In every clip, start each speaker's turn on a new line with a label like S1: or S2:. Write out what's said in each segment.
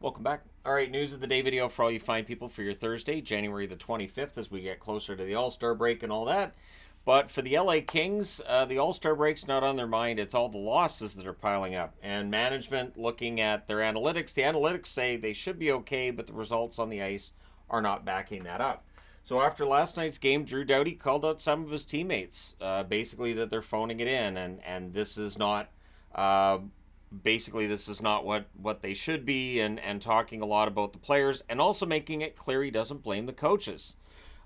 S1: Welcome back. All right, news of the day video for all you fine people for your Thursday, January the 25th, as we get closer to the All-Star break and all that. But for the LA Kings, the All-Star break's not on their mind. It's all the losses that are piling up. And management looking at their analytics. The analytics say they should be okay, but the results on the ice are not backing that up. So after last night's game, Drew Doughty called out some of his teammates, basically that they're phoning it in, and this is not uh, this is not what they should be, and talking a lot about the players, and also making it clear he doesn't blame the coaches.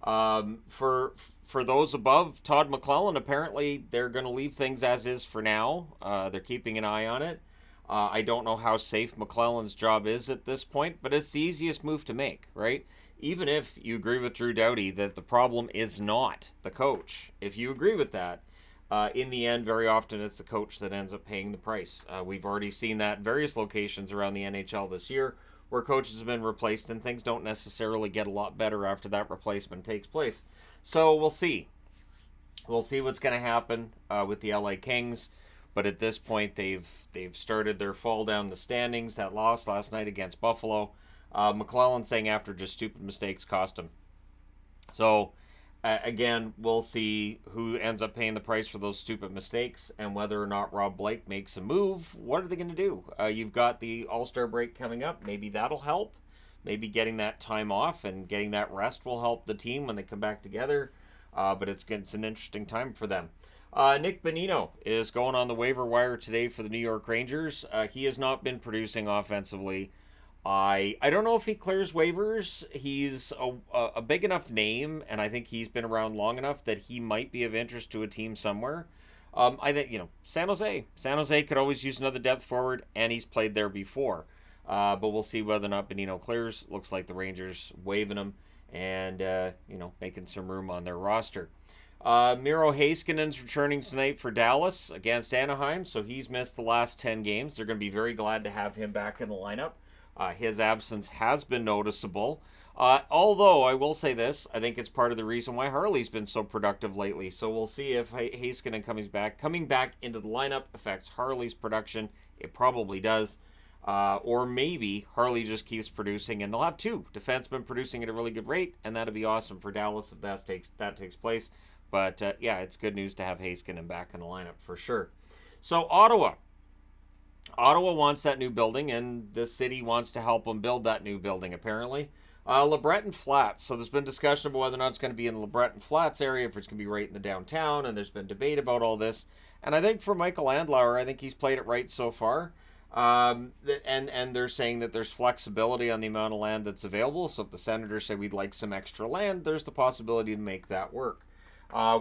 S1: For those above Todd McClellan, apparently they're going to leave things as is for now. They're keeping an eye on it. I don't know how safe McClellan's job is at this point, but it's the easiest move to make, right? Even if you agree with Drew Doughty that the problem is not the coach, if you agree with that, in the end, very often it's the coach that ends up paying the price. We've already seen that in various locations around the NHL this year where coaches have been replaced and things don't necessarily get a lot better after that replacement takes place. So we'll see. We'll see what's going to happen with the LA Kings. But at this point, they've started their fall down the standings. That loss last night against Buffalo. McClellan saying after just stupid mistakes cost him. So again, we'll see who ends up paying the price for those stupid mistakes and whether or not Rob Blake makes a move. What are they going to do? You've got the All-Star break coming up. Maybe that'll help. Maybe getting that time off and getting that rest will help the team when they come back together. But it's an interesting time for them. Nick Bonino is going on the waiver wire today for the New York Rangers. He has not been producing offensively. I don't know if he clears waivers. He's a big enough name, and I think he's been around long enough that he might be of interest to a team somewhere. I think, San Jose. San Jose could always use another depth forward, and he's played there before. But we'll see whether or not Bonino clears. Looks like the Rangers waiving him and, making some room on their roster. Miro Heiskanen's returning tonight for Dallas against Anaheim, so he's missed the last 10 games. They're going to be very glad to have him back in the lineup. His absence has been noticeable. Although, I will say this, I think it's part of the reason why Harley's been so productive lately. So we'll see if Heiskanen coming back into the lineup affects Harley's production. It probably does. Or maybe Harley just keeps producing, and they'll have two defensemen producing at a really good rate, and that'd be awesome for Dallas if that takes place. But, it's good news to have Heiskanen back in the lineup for sure. So, Ottawa wants that new building, and the city wants to help them build that new building, apparently. LeBreton Flats. So there's been discussion about whether or not it's going to be in the LeBreton Flats area, if it's going to be right in the downtown, and there's been debate about all this. And I think for Michael Andlauer, I think he's played it right so far. And they're saying that there's flexibility on the amount of land that's available. So if the Senators say we'd like some extra land, there's the possibility to make that work.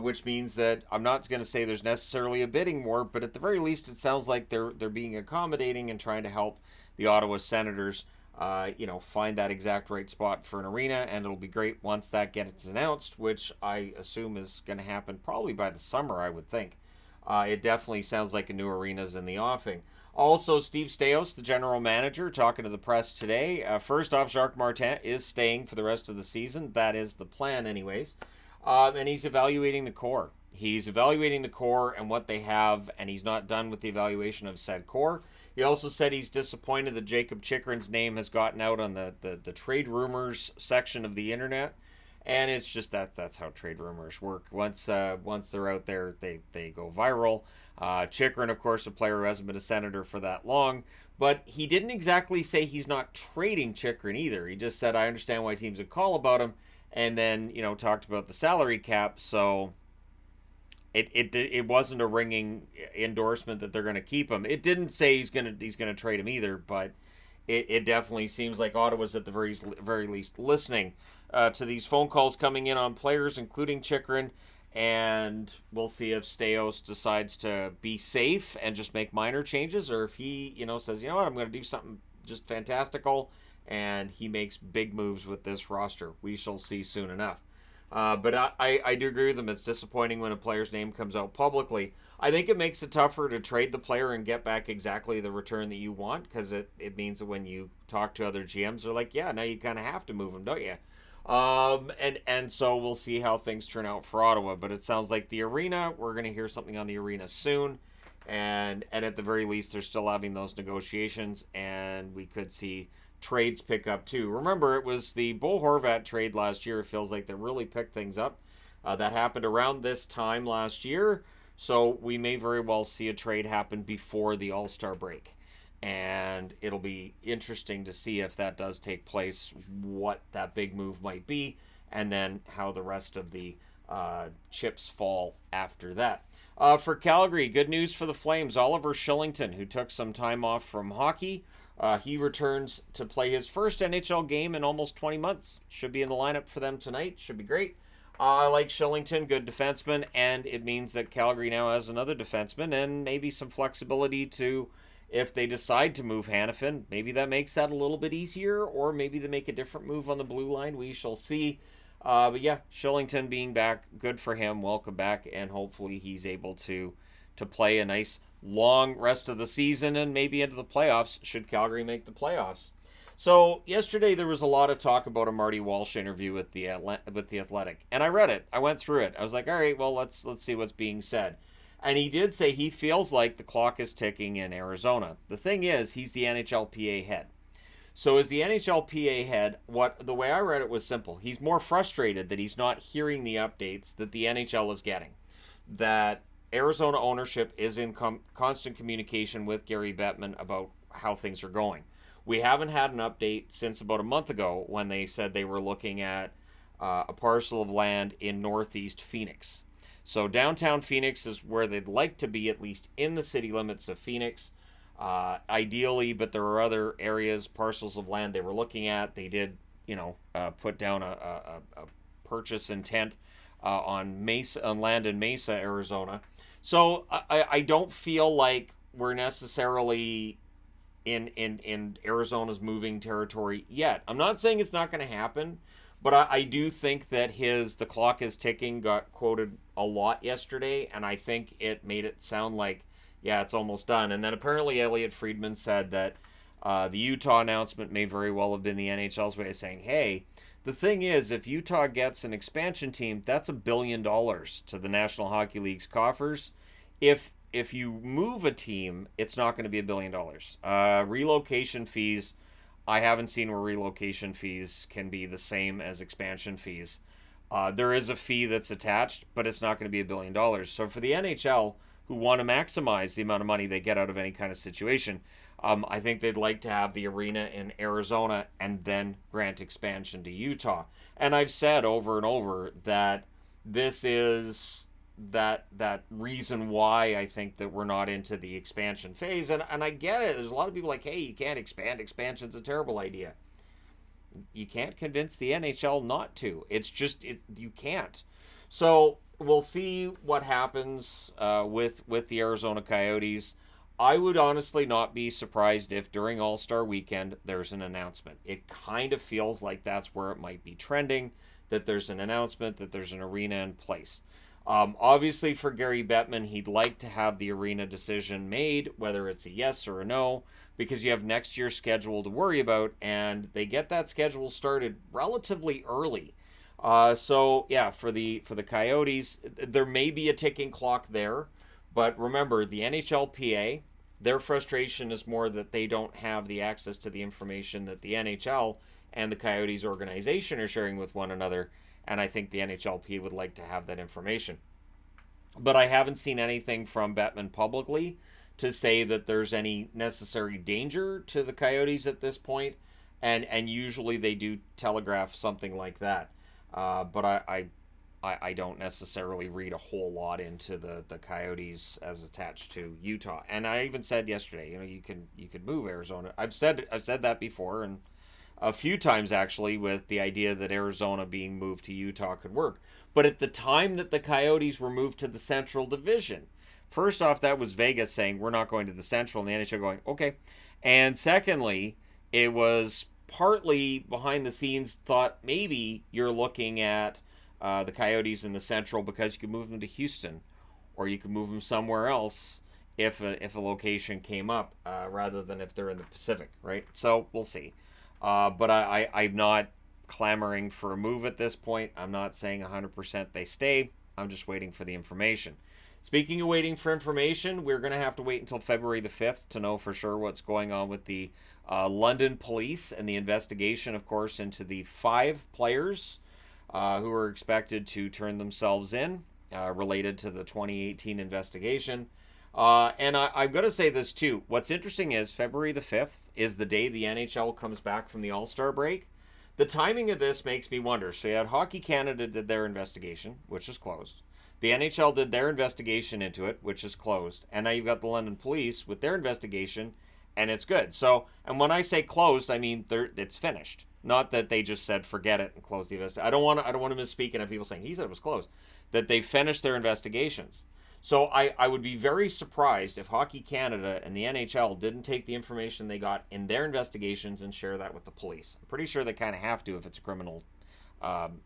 S1: Which means that I'm not going to say there's necessarily a bidding war, but at the very least, it sounds like they're being accommodating and trying to help the Ottawa Senators, find that exact right spot for an arena, and it'll be great once that gets announced, which I assume is going to happen probably by the summer, I would think. It definitely sounds like a new arena's in the offing. Also, Steve Staios, the general manager, talking to the press today. First off, Jacques Martin is staying for the rest of the season. That is the plan, anyways. And he's evaluating the core. He's evaluating the core and what they have, and he's not done with the evaluation of said core. He also said he's disappointed that Jacob Chychrun's name has gotten out on the trade rumors section of the internet. And it's just that's how trade rumors work. Once they're out there, they go viral. Chychrun, of course, a player who hasn't been a Senator for that long. But he didn't exactly say he's not trading Chychrun either. He just said, I understand why teams would call about him. And then, talked about the salary cap. So it wasn't a ringing endorsement that they're going to keep him. It didn't say he's going to trade him either, but it definitely seems like Ottawa's at the very least listening to these phone calls coming in on players, including Chychrun. And we'll see if Staios decides to be safe and just make minor changes, or if he, says, you know what, I'm going to do something just fantastical, and he makes big moves with this roster. We shall see soon enough. But I do agree with him. It's disappointing when a player's name comes out publicly. I think it makes it tougher to trade the player and get back exactly the return that you want, because it means that when you talk to other GMs, they're like, yeah, now you kind of have to move him, don't you? And so we'll see how things turn out for Ottawa. But it sounds like the arena, we're going to hear something on the arena soon. And at the very least, they're still having those negotiations, and we could see trades pick up too. Remember, it was the Bo Horvat trade last year. It feels like they really picked things up. That happened around this time last year. So we may very well see a trade happen before the All-Star break. And it'll be interesting to see if that does take place, what that big move might be, and then how the rest of the chips fall after that. For Calgary, good news for the Flames. Oliver Shillington, who took some time off from hockey, he returns to play his first NHL game in almost 20 months. Should be in the lineup for them tonight. Should be great. I like Shillington, good defenseman, and it means that Calgary now has another defenseman and maybe some flexibility to, if they decide to move Hanifin, maybe that makes that a little bit easier, or maybe they make a different move on the blue line. We shall see. But yeah, Shillington being back, good for him. Welcome back, and hopefully he's able to play a nice long rest of the season and maybe into the playoffs, should Calgary make the playoffs. So yesterday there was a lot of talk about a Marty Walsh interview with the Athletic, and I read it. I went through it. I was like, all right, well, let's see what's being said. And he did say he feels like the clock is ticking in Arizona. The thing is, he's the NHLPA head. So as the NHLPA head, the way I read it was simple. He's more frustrated that he's not hearing the updates that the NHL is getting. That Arizona ownership is in constant communication with Gary Bettman about how things are going. We haven't had an update since about a month ago when they said they were looking at a parcel of land in northeast Phoenix. So downtown Phoenix is where they'd like to be, at least in the city limits of Phoenix, ideally, but there are other areas, parcels of land they were looking at. They did, put down a purchase intent on land in Mesa, Arizona. So I don't feel like we're necessarily in Arizona's moving territory yet. I'm not saying it's not going to happen, but I do think that the clock is ticking got quoted a lot yesterday, and I think it made it sound like, yeah, it's almost done. And then apparently Elliot Friedman said that the Utah announcement may very well have been the NHL's way of saying, hey, the thing is, if Utah gets an expansion team, that's $1 billion to the National Hockey League's coffers. If you move a team, it's not going to be $1 billion. Relocation fees, I haven't seen where relocation fees can be the same as expansion fees. There is a fee that's attached, but it's not going to be $1 billion. So for the NHL, who want to maximize the amount of money they get out of any kind of situation, I think they'd like to have the arena in Arizona and then grant expansion to Utah. And I've said over and over that this is that reason why I think that we're not into the expansion phase. And I get it. There's a lot of people like, hey, you can't expand. Expansion's a terrible idea. You can't convince the NHL not to. It's just, you can't. So we'll see what happens with the Arizona Coyotes. I would honestly not be surprised if during All-Star Weekend there's an announcement. It kind of feels like that's where it might be trending, that there's an announcement, that there's an arena in place. Obviously, for Gary Bettman, he'd like to have the arena decision made, whether it's a yes or a no, because you have next year's schedule to worry about, and they get that schedule started relatively early. So yeah, for the Coyotes, there may be a ticking clock there, but remember, the NHLPA, their frustration is more that they don't have the access to the information that the NHL and the Coyotes organization are sharing with one another. And I think the NHLP would like to have that information. But I haven't seen anything from Bettman publicly to say that there's any necessary danger to the Coyotes at this point. And usually they do telegraph something like that. But I don't necessarily read a whole lot into the Coyotes as attached to Utah. And I even said yesterday, you could move Arizona. I've said that before, and a few times actually, with the idea that Arizona being moved to Utah could work. But at the time that the Coyotes were moved to the Central Division, first off, that was Vegas saying we're not going to the Central, and the NHL going, okay. And secondly, it was partly behind the scenes thought maybe you're looking at the Coyotes in the Central because you could move them to Houston, or you could move them somewhere else if a location came up, rather than if they're in the Pacific, right? So we'll see. But I'm not clamoring for a move at this point. I'm not saying 100% they stay. I'm just waiting for the information. Speaking of waiting for information, we're going to have to wait until February the 5th to know for sure what's going on with the London police and the investigation, of course, into the 5 players who are expected to turn themselves in related to the 2018 investigation. I'm going to say this too. What's interesting is February the 5th is the day the NHL comes back from the All-Star break. The timing of this makes me wonder. So you had Hockey Canada did their investigation, which is closed. The NHL did their investigation into it, which is closed. And now you've got the London police with their investigation, and it's good. So, and when I say closed, I mean it's finished. Not that they just said forget it and close the investigation. I don't want to misspeak and have people saying he said it was closed. That they finished their investigations. So I would be very surprised if Hockey Canada and the NHL didn't take the information they got in their investigations and share that with the police. I'm pretty sure they kind of have to if it's a criminal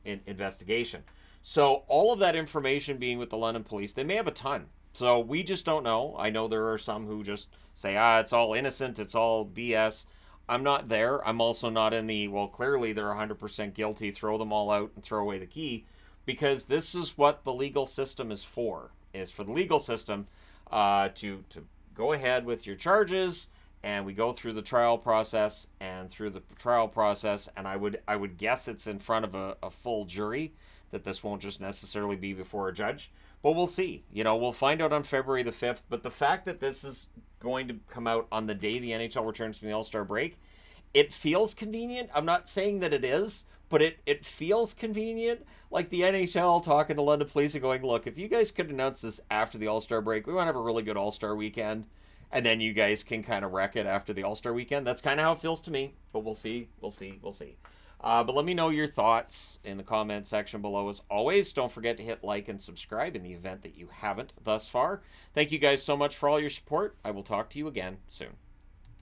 S1: investigation. So all of that information being with the London police, they may have a ton. So we just don't know. I know there are some who just say, it's all innocent, it's all BS. I'm not there. I'm also not in the, well, clearly they're 100% guilty, throw them all out and throw away the key, because this is what the legal system is for the legal system to go ahead with your charges, and we go through the trial process, and I would guess it's in front of a full jury, that this won't just necessarily be before a judge. But we'll see. We'll find out on February the 5th. But the fact that this is going to come out on the day the NHL returns from the All-Star break, it feels convenient. I'm not saying that it is, but it feels convenient. Like the NHL talking to London police and going, look, if you guys could announce this after the All-Star break, we want to have a really good All-Star weekend. And then you guys can kind of wreck it after the All-Star weekend. That's kind of how it feels to me. But we'll see. But let me know your thoughts in the comment section below. As always, don't forget to hit like and subscribe in the event that you haven't thus far. Thank you guys so much for all your support. I will talk to you again soon.